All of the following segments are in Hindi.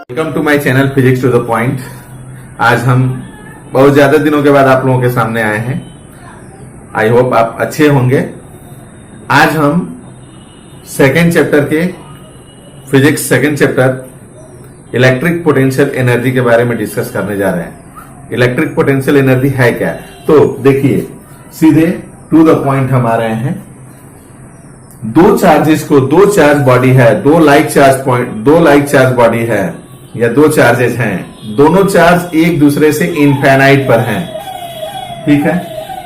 Welcome to my channel physics to the point. आज हम बहुत ज्यादा दिनों के बाद आप लोगों के सामने आए हैं। आई होप आप अच्छे होंगे। आज हम सेकेंड चैप्टर के physics second chapter electric potential energy के बारे में डिस्कस करने जा रहे हैं। इलेक्ट्रिक पोटेंशियल एनर्जी है क्या? तो देखिए, सीधे टू द पॉइंट हम आ रहे हैं। दो चार्जेस को, दो चार्ज बॉडी है, दो लाइक चार्ज बॉडी है या दो चार्जेस हैं, दोनों चार्ज एक दूसरे से इनफाइनाइट पर हैं। ठीक है,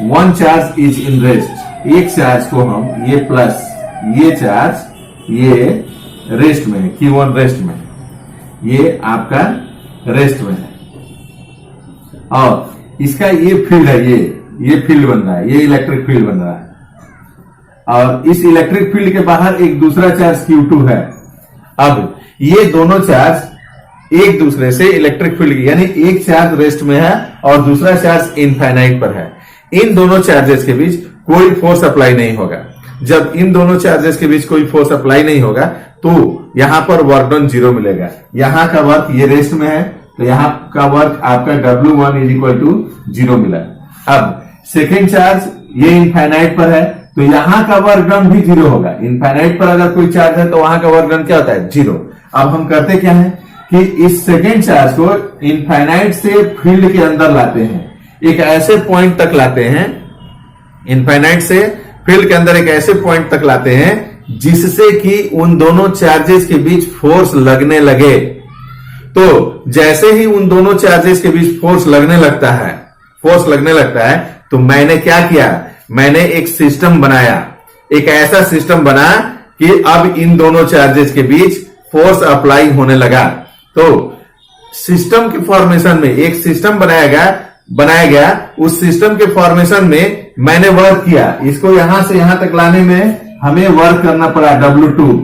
one charge is in rest. एक चार्ज को हम ये प्लस, ये चार्ज ये रेस्ट में है, Q1 रेस्ट में, ये आपका रेस्ट में है और इसका ये फील्ड है, ये फील्ड बन रहा है, ये इलेक्ट्रिक फील्ड बन रहा है और इस इलेक्ट्रिक फील्ड के बाहर एक दूसरा चार्ज Q2 है। अब ये दोनों चार्ज एक दूसरे से इलेक्ट्रिक फील्ड, यानी एक चार्ज रेस्ट में है और दूसरा चार्ज इनफाइनाइट पर है। इन दोनों चार्जेस के बीच कोई फोर्स अप्लाई नहीं होगा। जब इन दोनों चार्जेस के बीच कोई फोर्स अप्लाई नहीं होगा तो यहां पर वर्क डन 0 मिलेगा। यहां का वर्क, ये रेस्ट में है तो यहां का वर्क आपका W1 इज इक्वल टू 0 मिला। अब सेकेंड चार्ज ये इनफाइनाइट पर है तो यहां का वर्क डन भी 0 होगा। इनफाइनाइट पर अगर कोई चार्ज है तो वहां का वर्क डन क्या होता है? 0। अब हम करते क्या है कि इस सेकेंड चार्ज को इनफाइनाइट से फील्ड के अंदर लाते हैं, एक ऐसे पॉइंट तक लाते हैं, इनफाइनाइट से फील्ड के अंदर एक ऐसे पॉइंट तक लाते हैं जिससे कि उन दोनों चार्जेस के बीच फोर्स लगने लगे। तो जैसे ही उन दोनों चार्जेस के बीच फोर्स लगने लगता है तो मैंने क्या किया? मैंने एक सिस्टम बनाया, एक ऐसा सिस्टम बना कि अब इन दोनों चार्जेस के बीच फोर्स अप्लाई होने लगा। तो सिस्टम के फॉर्मेशन में एक सिस्टम बनाया गया। उस सिस्टम के फॉर्मेशन में मैंने वर्क किया। इसको यहां से यहां तक लाने में हमें वर्क करना पड़ा W2।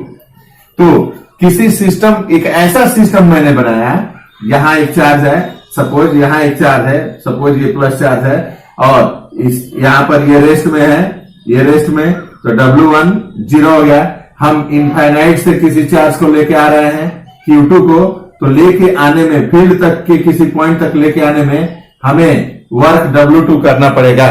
तो किसी सिस्टम, एक ऐसा सिस्टम मैंने बनाया, यहां एक चार्ज है, सपोज यहां एक चार्ज है, सपोज ये प्लस चार्ज है और इस यहां पर ये रेस्ट में है, ये रेस्ट में, तो W1 0 हो गया। हम इनफाइनाइट से किसी चार्ज को लेके आ रहे हैं Q2 को, तो लेके आने में, फील्ड तक के किसी पॉइंट तक लेके आने में हमें वर्क W2 करना पड़ेगा।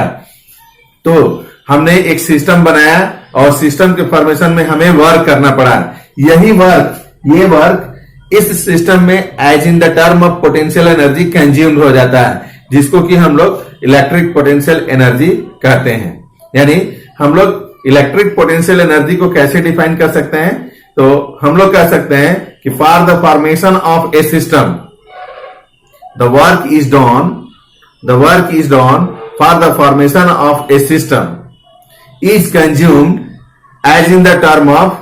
तो हमने एक सिस्टम बनाया और सिस्टम के फॉर्मेशन में हमें वर्क करना पड़ा। यही वर्क, ये वर्क इस सिस्टम में as in the term of potential energy consumed हो जाता है, जिसको कि हम लोग इलेक्ट्रिक पोटेंशियल एनर्जी कहते हैं। यानी हम लोग इलेक्ट्रिक पोटेंशियल एनर्जी को कैसे डिफाइन कर सकते हैं? तो हम लोग कह सकते हैं कि for the formation of a system the work is done for the formation of a system is consumed as in the term of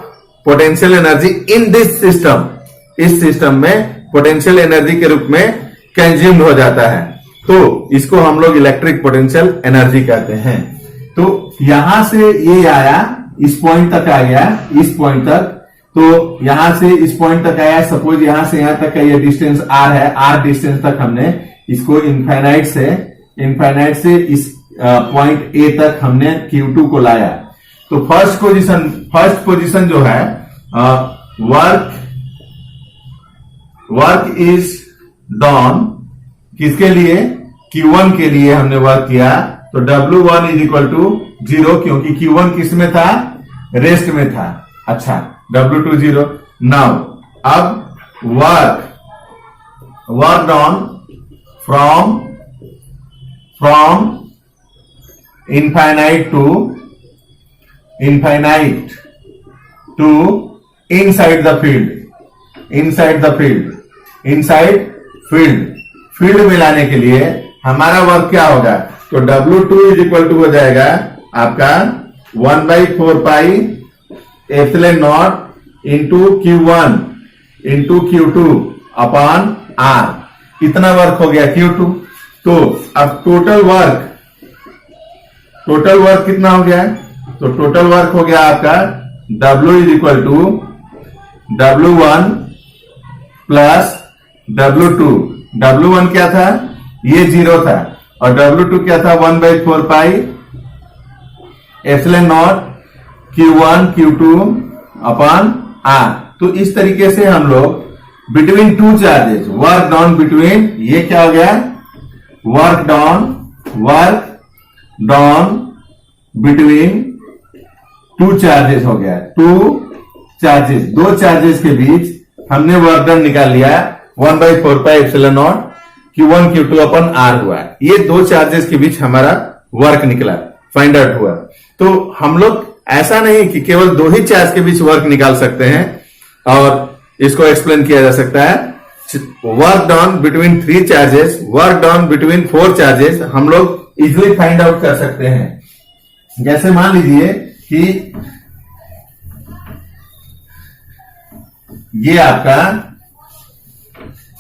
potential energy in this system. इस सिस्टम में पोटेंशियल एनर्जी के रूप में कंज्यूम्ड हो जाता है, तो इसको हम लोग इलेक्ट्रिक पोटेंशियल एनर्जी कहते हैं। तो यहां से ये आया, इस पॉइंट तक आ गया, इस पॉइंट तक, तो यहां से इस पॉइंट तक आया। सपोज यहां से यहां तक का ये डिस्टेंस R है, R डिस्टेंस तक हमने इसको इनफाइनाइट से इस पॉइंट A तक हमने Q2 को लाया। तो फर्स्ट पोजीशन जो है, वर्क इज डन किसके लिए? Q1 के लिए हमने वर्क किया। तो W1 इज इक्वल टू 0, क्योंकि Q1 किस में था? रेस्ट में था। अच्छा, W2 0। नाउ अब work done from infinite to inside field में लाने के लिए हमारा वर्क क्या होगा? तो W2 इज इक्वल टू हो जाएगा आपका 1/4 pi epsilon naught into Q1 into Q2 upon R। इतना वर्क हो गया Q2। तो अब टोटल वर्क कितना हो गया? तो टोटल वर्क हो गया आपका W is equal to W1 plus W2। W1 क्या था? ये 0 था और W2 क्या था? 1/4 pi epsilon naught Q1 Q2 upon R। तो इस तरीके से हम लोग between two charges, work done between, ये क्या हो गया, work done between two charges हो गया। टू चार्जेस, दो चार्जेस के बीच हमने वर्क डन निकाल लिया, 1/4πε0 Q1 Q2 अपन R हुआ। ये दो चार्जेस के बीच हमारा वर्क निकला, फाइंड आउट हुआ। तो हम लोग ऐसा नहीं कि केवल दो ही चार्ज के बीच वर्क निकाल सकते हैं, और इसको एक्सप्लेन किया जा सकता है work done between 3 charges, work done between 4 charges हम लोग इजिली फाइंड आउट कर सकते हैं। जैसे मान लीजिए कि ये आपका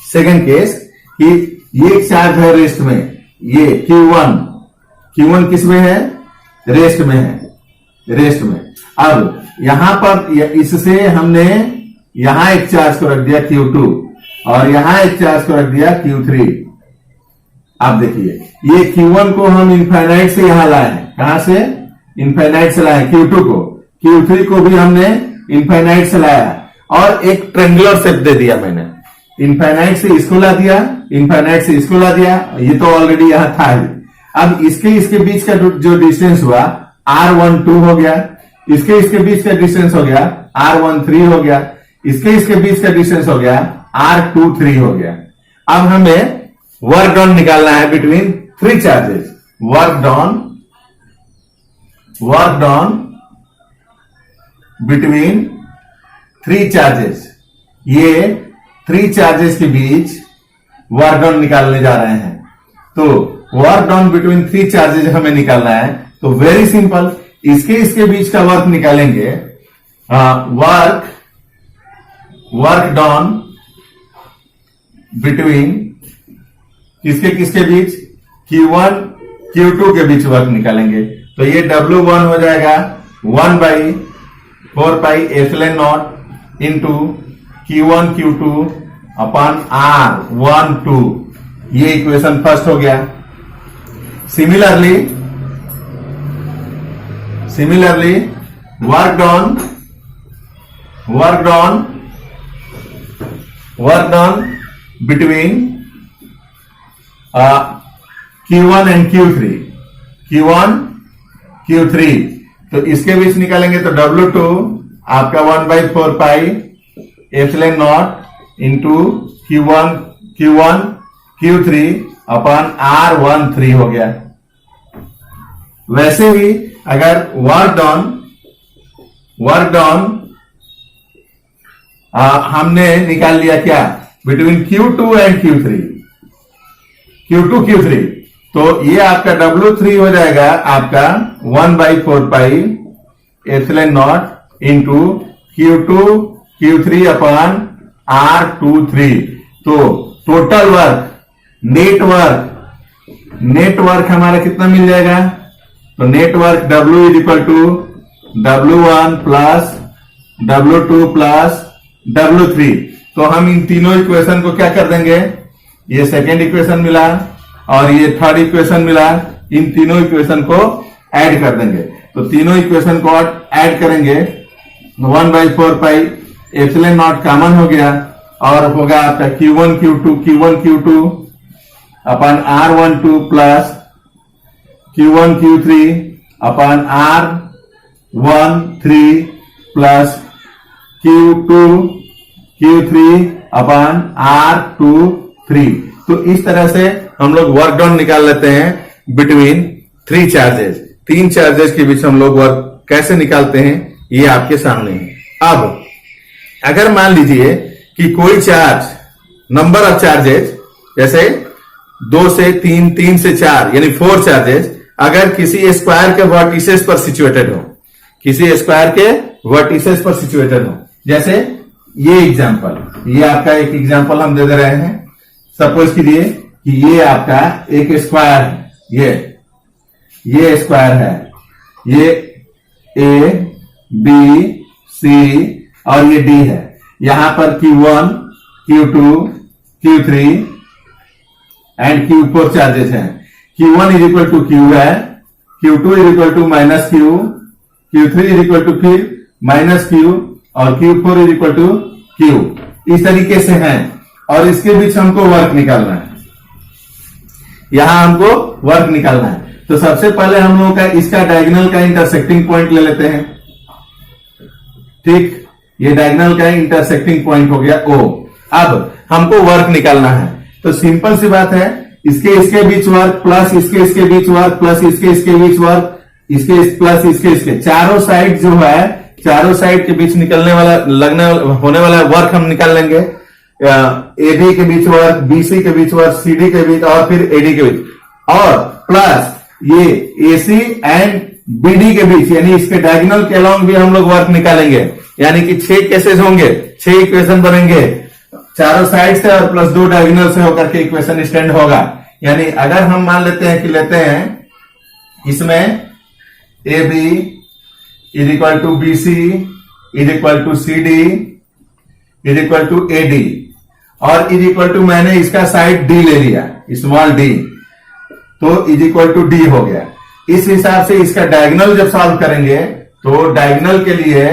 सेकंड केस कि ये चार्ज है रेस्ट में, ये Q1 किस में है, रेस्ट में है, रेस्ट में। अब यहां पर इससे हमने यहां एक चार्ज को रख दिया Q2 और यहां एक चार्ज को रख दिया Q3। आप देखिए ये Q1 को हम इनफाइनाइट से यहां लाए हैं, कहां से, इनफाइनाइट से लाए Q2 को, Q3 को भी हमने इनफाइनाइट से लाया और एक ट्रेंगुलर शेप दे दिया मैंने, इनफाइनाइट से इसको ला दिया, इनफाइनाइट से इसको ला दिया, ये तो ऑलरेडी यहां था ही। अब इसके बीच का जो डिस्टेंस हुआ R12 हो गया, इसके बीच का डिस्टेंस हो गया R13 हो गया, इसके बीच का डिस्टेंस हो गया R23 हो गया। अब हमें वर्क डन निकालना है between 3 charges, work done between 3 charges, ये 3 चार्जेस के बीच वर्क डन निकालने जा रहे हैं। तो वर्क डन बिटवीन 3 चार्जेस हमें निकालना है, तो वेरी सिंपल, इसके बीच का वर्क निकालेंगे, वर्क डन बिटवीन किसके बीच, Q1 Q2 के बीच वर्क निकालेंगे। तो ये W1 हो जाएगा 1/4πε0 into Q1 Q2 upon R12, ये इक्वेशन फर्स्ट हो गया। Similarly work done between Q1 and Q3, तो इसके बीच निकालेंगे तो W2 आपका 1/4πε0 into Q1 Q3 upon R13 हो गया। वैसे ही अगर वर्क डन हमने निकाल लिया क्या, बिटवीन Q2 एंड Q3, तो ये आपका W3 हो जाएगा आपका 1/4πε0 इंटू Q3 अपॉन R23। तो टोटल वर्क, नेटवर्क हमारा कितना मिल जाएगा, तो net work W is equal to W1 plus W2 plus W3। तो हम इन तीनों इक्वेशन को क्या कर देंगे, ये सेकेंड इक्वेशन मिला और ये थर्ड इक्वेशन मिला, इन तीनों इक्वेशन को ऐड कर देंगे। तो तीनों इक्वेशन को ऐड करेंगे, 1/4πε0 कॉमन हो गया और होगा आपका Q1 Q2 अपन R12 प्लस Q1 Q3 अपन R13 प्लस Q2 Q3 अपन R23। तो इस तरह से हम लोग वर्क डन निकाल लेते हैं बिटवीन 3 चार्जेस। 3 चार्जेस के बीच हम लोग वर्क कैसे निकालते हैं ये आपके सामने है। अब अगर मान लीजिए कि कोई चार्ज, नंबर ऑफ चार्जेस जैसे 2 से 3, 3 से 4 यानी 4 चार्जेस अगर किसी स्क्वायर के वर्टिसेस पर सिचुएटेड हो, जैसे ये एग्जांपल, ये आपका एक एग्जांपल हम दे रहे हैं। सपोज कीजिए कि ये आपका एक स्क्वायर है, ये स्क्वायर है, ये A B C और ये D है। यहां पर Q1 Q2 Q3 and Q4 charges हैं। Q1 is equal to Q है, Q2 is equal to minus Q, Q3 is equal to फिर माइनस Q और Q4 is equal to Q। इस तरीके से हैं और इसके बीच हमको वर्क निकालना है। यहां हमको वर्क निकालना है। तो सबसे पहले हम लोगों का इसका डायगोनल का इंटरसेक्टिंग पॉइंट ले लेते हैं। ठीक, ये डायगोनल का इंटरसेक्टिंग पॉइंट हो गया O। अब हमको वर्क निकालना है, तो सिंपल सी बात है, इसके बीच वर्क प्लस इसके बीच वर्क प्लस इसके बीच वर्क, इसके प्लस इसके चारों साइड जो है, चारों साइड के बीच निकलने वाला होने वाला वर्क हम निकाल लेंगे। AB के बीच वर्क, BC के बीच वर्क, CD के बीच और फिर AD के बीच, और प्लस ये AC एंड BD के बीच, यानी इसके डायगोनल के अलोंग भी हम लोग वर्क निकालेंगे। यानी कि 6 केसेस होंगे, 6 इक्वेशन बनेंगे चारों साइड से और प्लस 2 डायगोनल से होकर के इक्वेशन स्टैंड होगा। यानी अगर हम मान लेते हैं कि लेते हैं इसमें AB is equal to BC is equal to CD is equal to AD और इज इक्वल टू मैंने इसका साइड D ले लिया, स्मॉल d, तो इज इक्वल टू D हो गया। इस हिसाब से इसका डायगोनल जब सॉल्व करेंगे तो डायगोनल के लिए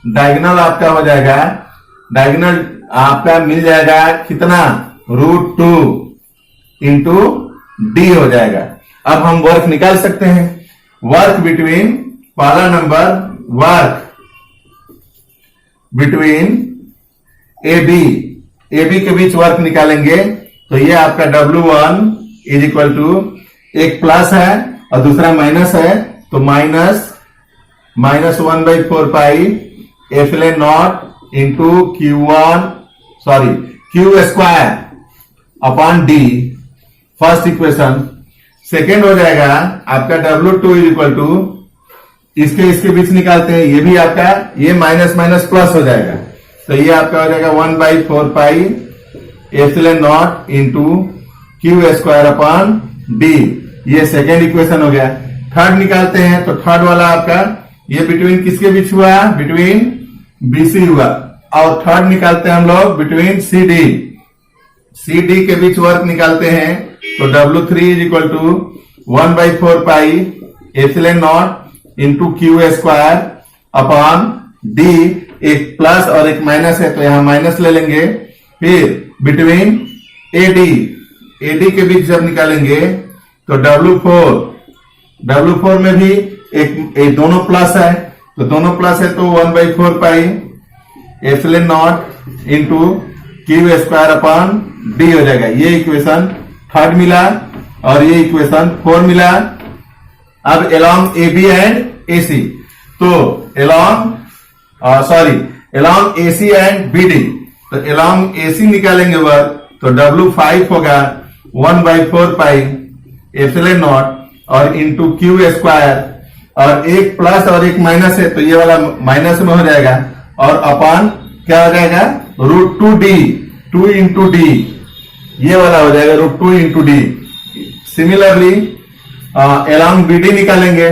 डायगोनल आपका हो जाएगा, डायगोनल आपका मिल जाएगा कितना, √2 इंटू D हो जाएगा। अब हम वर्क निकाल सकते हैं। वर्क बिटवीन, पहला नंबर वर्क बिटवीन AB के बीच वर्क निकालेंगे, तो ये आपका W1 इज इक्वल टू, एक प्लस है और दूसरा माइनस है, तो -1/4 pi epsilon naught into Q square upon D, first equation. Second हो जाएगा आपका W2 इज इक्वल टू, इसके बीच निकालते हैं, ये भी आपका ये माइनस माइनस प्लस हो जाएगा, तो ये आपका हो जाएगा 1/4 pi epsilon naught into Q square upon D। ये सेकेंड इक्वेशन हो गया। थर्ड निकालते हैं, तो थर्ड वाला आपका ये बिटवीन किसके बीच हुआ, बिटवीन BC हुआ, और थर्ड निकालते हैं हम लोग बिटवीन CD के बीच वर्क निकालते हैं, तो W3 is equal to 1/4 pi epsilon naught into Q square upon D। एक प्लस और एक माइनस है, तो यहां माइनस ले लेंगे। फिर बिटवीन AD के बीच जब निकालेंगे तो W4 में भी एक दोनों प्लस है, तो दोनों प्लस है, तो 1/4 pi epsilon naught into Q square upon D हो जाएगा। ये इक्वेशन थर्ड मिला और ये इक्वेशन 4 मिला। अब along AB एंड AC, तो along AC एंड BD, तो along AC निकालेंगे वर्क, तो W5 होगा 1/4 पाई एप्सिलॉन नॉट और इंटू Q स्क्वायर, और एक प्लस और एक माइनस है, तो ये वाला माइनस में हो जाएगा, और अपॉन क्या हो जाएगा, √2D, 2 इंटू D, ये वाला हो जाएगा √2 into D। Similarly along BD निकालेंगे,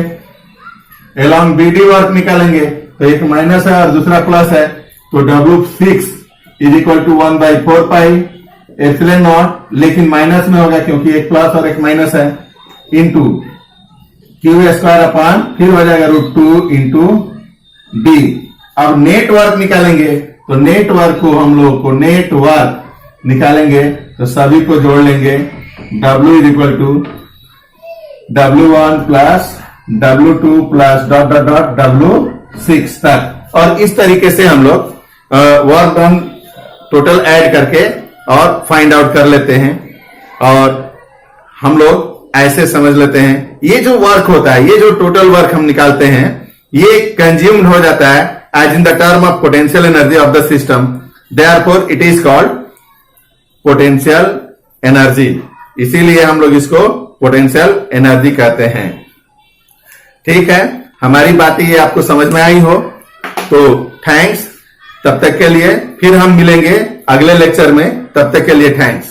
along BD वर्क निकालेंगे, तो एक माइनस है और दूसरा प्लस है, तो W6 is equal to 1/4 pi epsilon naught, लेकिन माइनस में होगा क्योंकि एक प्लस और एक माइनस है, इंटू Q स्क्वायर अपॉन, फिर हो जाएगा √2 इंटू D। अब नेट वर्क निकालेंगे, तो नेट वर्क को हम लोग को नेट वर्क निकालेंगे, तो सभी को जोड़ लेंगे, W is equal to W1 plus W2 plus W6 तक। और इस तरीके से हम लोग वर्क डन टोटल ऐड करके और फाइंड आउट कर लेते हैं, और हम लोग ऐसे समझ लेते हैं, ये जो वर्क होता है, ये जो टोटल वर्क हम निकालते हैं, ये कंज्यूम्ड हो जाता है as in the term of potential energy of the system, therefore it is called potential energy. इसीलिए हम लोग इसको पोटेंशियल एनर्जी कहते हैं। ठीक है, हमारी बातें ये आपको समझ में आई हो तो थैंक्स। तब तक के लिए फिर हम मिलेंगे अगले लेक्चर में, तब तक के लिए थैंक्स।